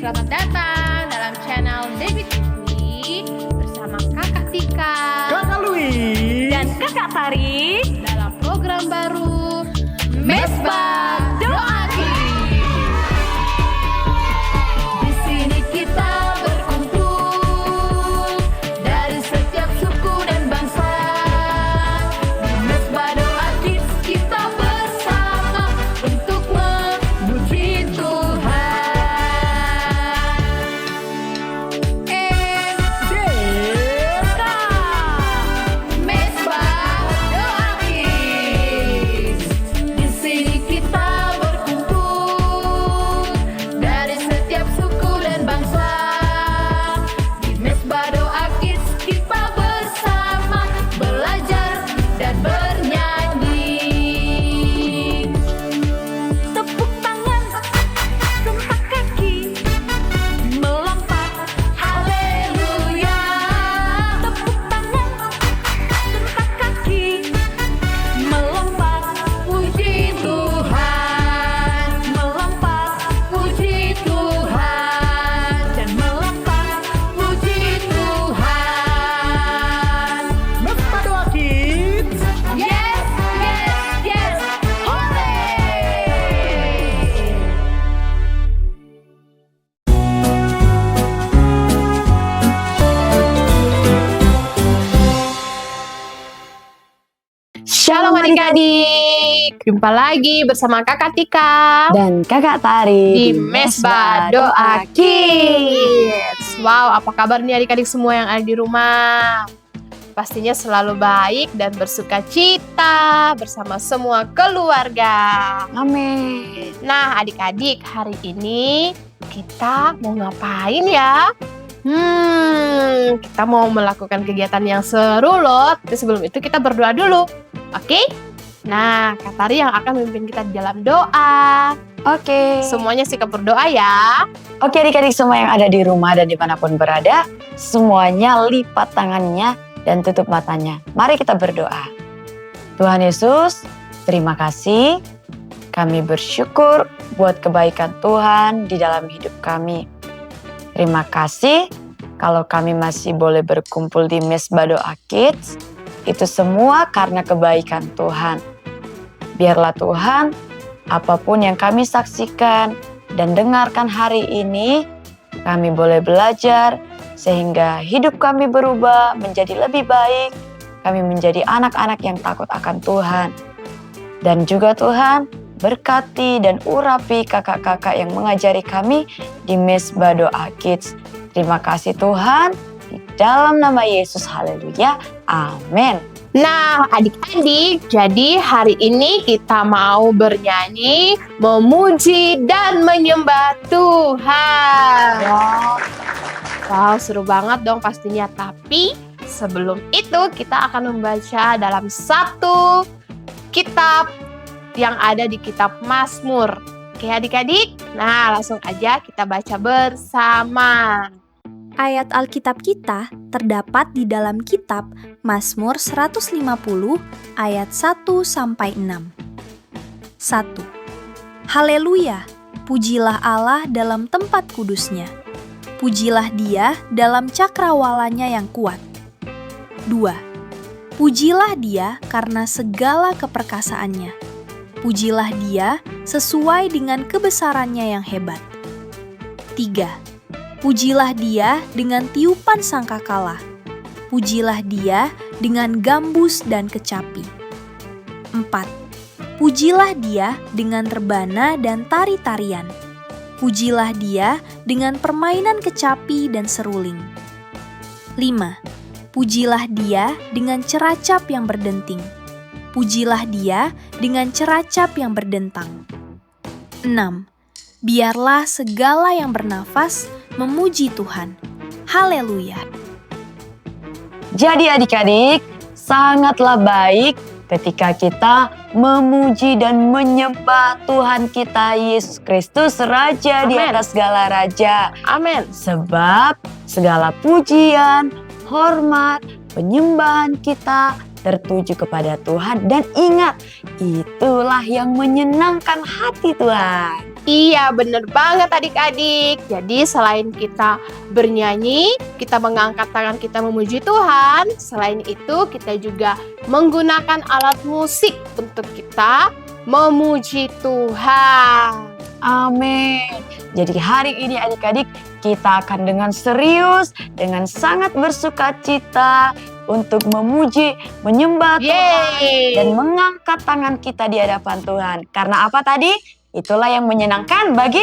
Selamat datang dalam channel Dewi TV bersama Kakak Tika, Kakak Louis, dan Kakak Tari dalam program baru Mesbah Doa Kids. Di sini kita berkumpul dari setiap suku dan bangsa. Di Mesbah Doa Kids kita bersama untuk memuji Tuhan. Mesbah Doa Kids. Di sini kita berkumpul dari setiap suku dan bangsa. Di Mesbah Doa Kids kita bersama belajar dan bernyanyi. tepuk tangan, sentak kaki, melompat, Haleluya. tepuk tangan, sentak kaki, melompat, Puji Tuhan, melompat, puji Tuhan, dan melompat. puji Tuhan. Mesbah Doa Kids. Yes, yes, yes. Hore! Shalom adik-adik, jumpa lagi bersama Kakak Tika Dan Kakak Tari di Mesbah Doa Kids. Wow, apa kabar nih adik-adik semua yang ada di rumah? Pastinya selalu baik dan bersuka cita bersama semua keluarga. Amin. Nah, adik-adik, hari ini kita mau ngapain ya? Kita mau melakukan kegiatan yang seru loh. Tapi sebelum itu kita berdoa dulu. Oke? Nah, Kak Tari yang akan memimpin kita di dalam doa. Oke. Semuanya sikap berdoa ya. Oke adik-adik semua yang ada di rumah dan dimanapun berada, semuanya lipat tangannya dan tutup matanya. Mari kita berdoa. Tuhan Yesus, terima kasih. Kami bersyukur buat kebaikan Tuhan di dalam hidup kami. Terima kasih kalau kami masih boleh berkumpul di Mesbah Doa Kids. Itu semua karena kebaikan Tuhan. Biarlah Tuhan, apapun yang kami saksikan dan dengarkan hari ini, kami boleh belajar sehingga hidup kami berubah menjadi lebih baik. Kami menjadi anak-anak yang takut akan Tuhan. Dan juga Tuhan, berkati dan urapi kakak-kakak yang mengajari kami di Mesbah Doa Kids. Terima kasih Tuhan, di dalam nama Yesus, haleluya, amin. Nah, adik-adik, jadi hari ini kita mau bernyanyi, memuji dan menyembah Tuhan. Wow, seru banget dong pastinya. Tapi sebelum itu kita akan membaca dalam satu kitab yang ada di kitab Mazmur. Oke adik-adik, nah langsung aja kita baca bersama. Ayat Alkitab kita terdapat di dalam kitab Mazmur 150 ayat 1-6. 1. Haleluya, pujilah Allah dalam tempat kudusnya. Pujilah Dia dalam cakrawalanya yang kuat. 2. Pujilah Dia karena segala keperkasaannya. Pujilah Dia sesuai dengan kebesarannya yang hebat. 3. Pujilah Dia dengan tiupan sangkakala. Pujilah Dia dengan gambus dan kecapi. 4. Pujilah Dia dengan rebana dan tari-tarian. Pujilah Dia dengan permainan kecapi dan seruling. 5. Pujilah Dia dengan ceracap yang berdenting. Pujilah Dia dengan ceracap yang berdentang. 6. Biarlah segala yang bernafas memuji Tuhan. Haleluya. Jadi adik-adik, sangatlah baik ketika kita memuji dan menyembah Tuhan kita Yesus Kristus, Raja di Amin. atas segala raja. Amin. Sebab segala pujian, hormat, penyembahan kita tertuju kepada Tuhan. Dan ingat, itulah yang menyenangkan hati Tuhan. Iya, bener banget adik-adik. Jadi selain kita bernyanyi, kita mengangkat tangan kita memuji Tuhan. Selain itu, kita juga menggunakan alat musik untuk kita memuji Tuhan. Amin. Jadi hari ini adik-adik kita akan dengan serius, dengan sangat bersuka cita untuk memuji, menyembah Tuhan Yeay. dan mengangkat tangan kita di hadapan Tuhan. Karena apa tadi? Itulah yang menyenangkan bagi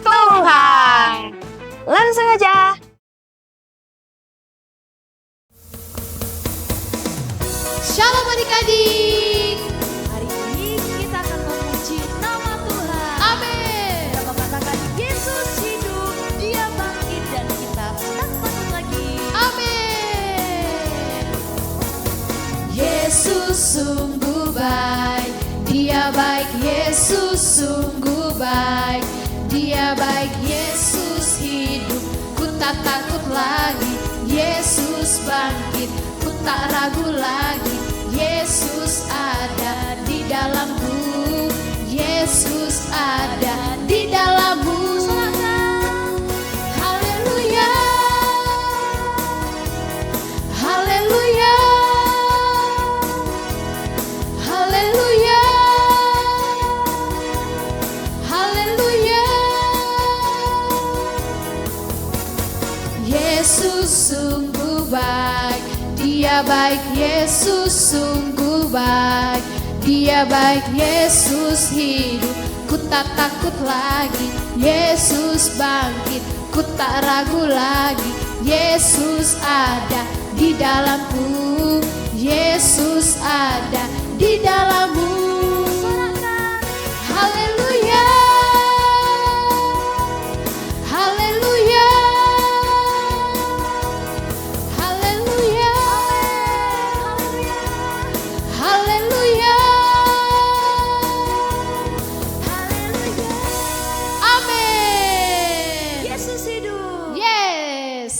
Tuhan. Langsung aja. Shalom adik-adik. Hari ini kita akan memuji nama Tuhan. Amin. Kita mengatakan Yesus hidup, Dia bangkit dan kita tak takut lagi. Amin. Yesus sungguh baik, Dia baik, Yesus sungguh baik, Dia baik, Yesus hidup, ku tak takut lagi, Yesus bangkit, ku tak ragu lagi, Yesus ada di dalamku, Yesus ada di dalammu. Haleluya, haleluya. Haleluya, haleluya. Yesus sungguh baik, Dia baik, Yesus sungguh baik, Dia baik, Yesus hidup, ku tak takut lagi, Yesus bangkit, ku tak ragu lagi, Yesus ada di dalamku, Yesus ada di dalammu. Haleluya, haleluya, haleluya, haleluya, amin. Yesus hidup. Yes.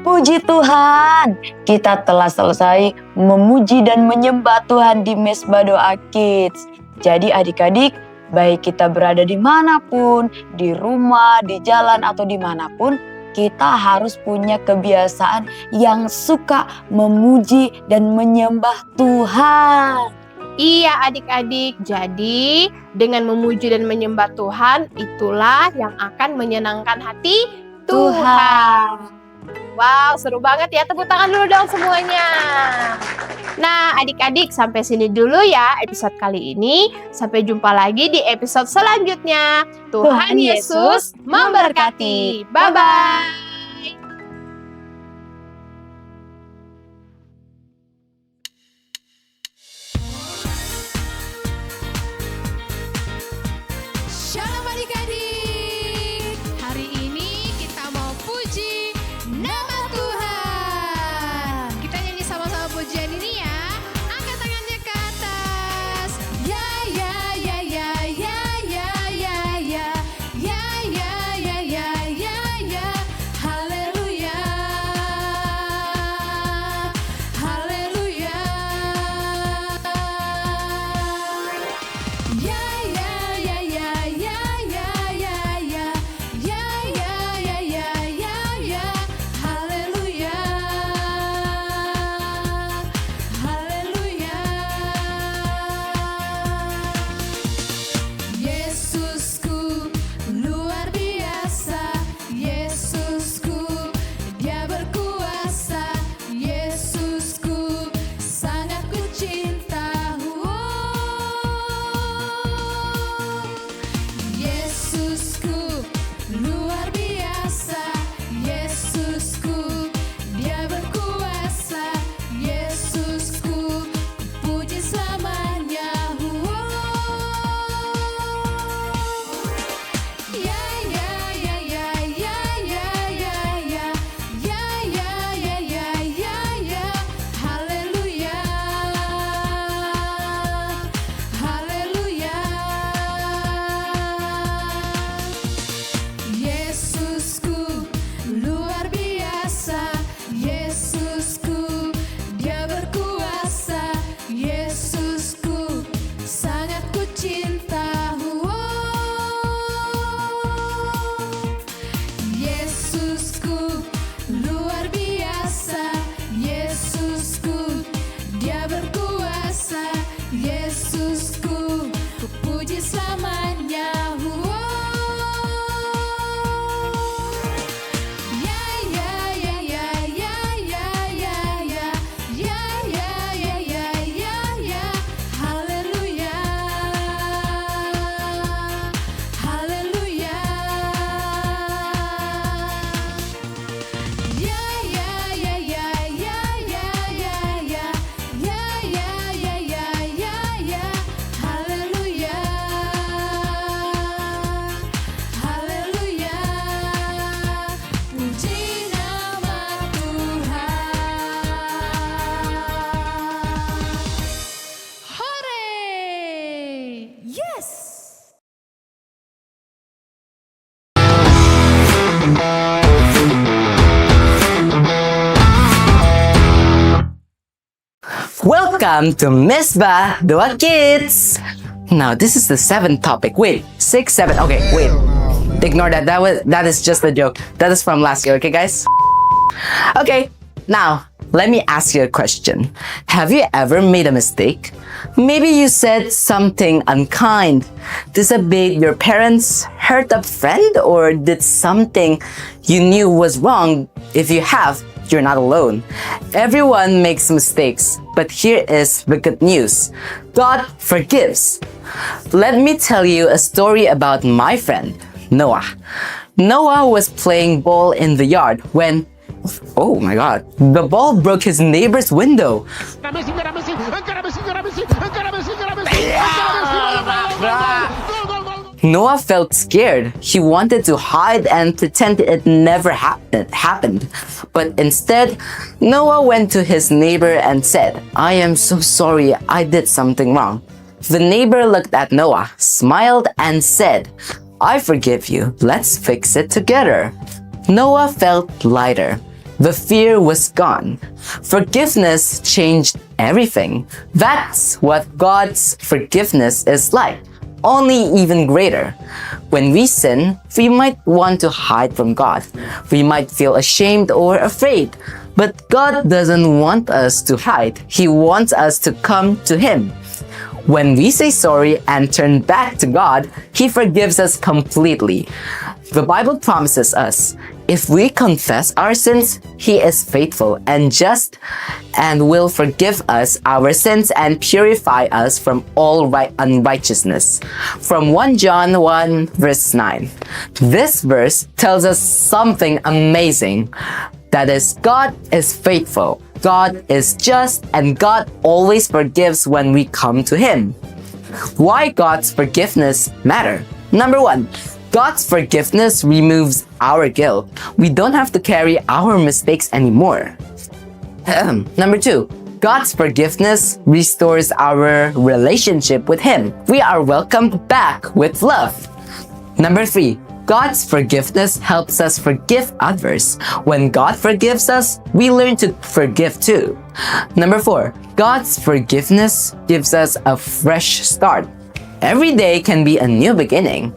Puji Tuhan, kita telah selesai memuji dan menyembah Tuhan di Mesbah Doa Kids. Jadi adik-adik, baik kita berada dimanapun, di rumah, di jalan, atau dimanapun, kita harus punya kebiasaan yang suka memuji dan menyembah Tuhan. Iya adik-adik, jadi dengan memuji dan menyembah Tuhan, itulah yang akan menyenangkan hati Tuhan. Wow, seru banget ya. Tepuk tangan dulu dong semuanya. Nah, adik-adik sampai sini dulu ya episode kali ini. Sampai jumpa lagi di episode selanjutnya. Tuhan Yesus memberkati. Bye-bye. Shalom adik-adik. Hari ini kita mau puji nama Tuhan. Kita nyanyi sama-sama pujian ini ya. Angkat tangannya ke atas. Ya ya ya ya ya ya ya ya. Ya ya ya ya ya ya. Haleluya. Haleluya. Ya ya ya ya ya ya ya ya. Ya ya ya ya ya ya. Haleluya. Haleluya. Yesusku luar biasa. Yesusku Dia berkuasa. Yesusku sangat ku cinta. Yesusku luar biasa. Yesusku Dia berkuasa. Yesusku puji selamanya. Ya ya ya ya ya ya ya ya. Ya ya ya ya ya ya. Haleluya. Haleluya. Yesusku luar biasa. Yesusku Dia berkuasa. Yesusku sangat ku cinta. Yesusku luar biasa. Yesusku Dia berkuasa. Yesusku puji selamanya. Ya ya ya ya ya ya ya ya. Ya ya ya ya ya ya. Haleluya. Haleluya. Ya ya ya ya ya ya ya ya. Ya ya ya ya ya ya. Haleluya. Haleluya. Puji nama Tuhan. Hore! Yes! Welcome to Mesbah Doa Kids. Now this is the seventh topic. Wait, 6, 7. Okay, wait. Ignore that. That is just a joke. That is from last year. Okay, guys. Okay. Now let me ask you a question. Have you ever made a mistake? Maybe you said something unkind, disobeyed your parents, hurt a friend, or did something you knew was wrong. If you have, you're not alone. Everyone makes mistakes, but here is the good news. God forgives. Let me tell you a story about my friend, Noah. Noah was playing ball in the yard when, oh my God, the ball broke his neighbor's window. Noah felt scared. He wanted to hide and pretend it never happened. But instead, Noah went to his neighbor and said, "I am so sorry, I did something wrong." The neighbor looked at Noah, smiled, and said, "I forgive you. Let's fix it together." Noah felt lighter. The fear was gone. Forgiveness changed everything. That's what God's forgiveness is like, only even greater. When we sin, we might want to hide from God. We might feel ashamed or afraid. But God doesn't want us to hide. He wants us to come to Him. When we say sorry and turn back to God, He forgives us completely. The Bible promises us, if we confess our sins, He is faithful and just and will forgive us our sins and purify us from all unrighteousness. From 1 John 1 verse 9. This verse tells us something amazing. That is, God is faithful, God is just, and God always forgives when we come to Him. Why God's forgiveness matter? Number 1, God's forgiveness removes our guilt. We don't have to carry our mistakes anymore. Number 2, God's forgiveness restores our relationship with Him. We are welcomed back with love. Number 3, God's forgiveness helps us forgive others. When God forgives us, we learn to forgive too. Number 4, God's forgiveness gives us a fresh start. Every day can be a new beginning.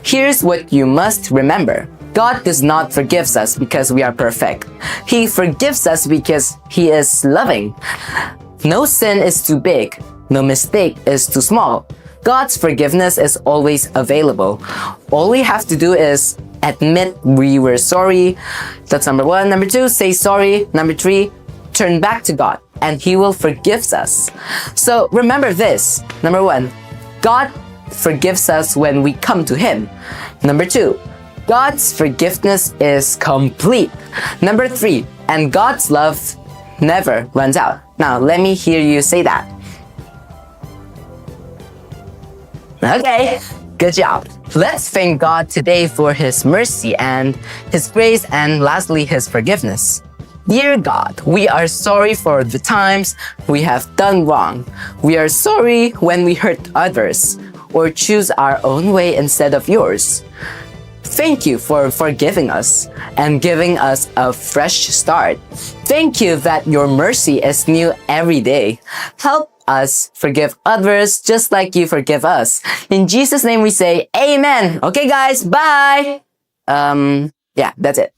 Here's what you must remember. God does not forgive us because we are perfect. He forgives us because He is loving. No sin is too big. No mistake is too small. God's forgiveness is always available. All we have to do is admit we were sorry. That's number 1. Number 2, say sorry. Number 3, turn back to God and He will forgive us. So remember this. Number 1, God forgives us when we come to Him. Number 2, God's forgiveness is complete. Number 3, and God's love never runs out. Now, let me hear you say that. Okay, good job. Let's thank God today for His mercy and His grace, and lastly, His forgiveness. Dear God, we are sorry for the times we have done wrong. We are sorry when we hurt others or choose our own way instead of yours. Thank you for forgiving us and giving us a fresh start. Thank you that your mercy is new every day. Help us forgive others just like you forgive us. In Jesus' name we say amen. Okay guys, bye. Yeah, that's it.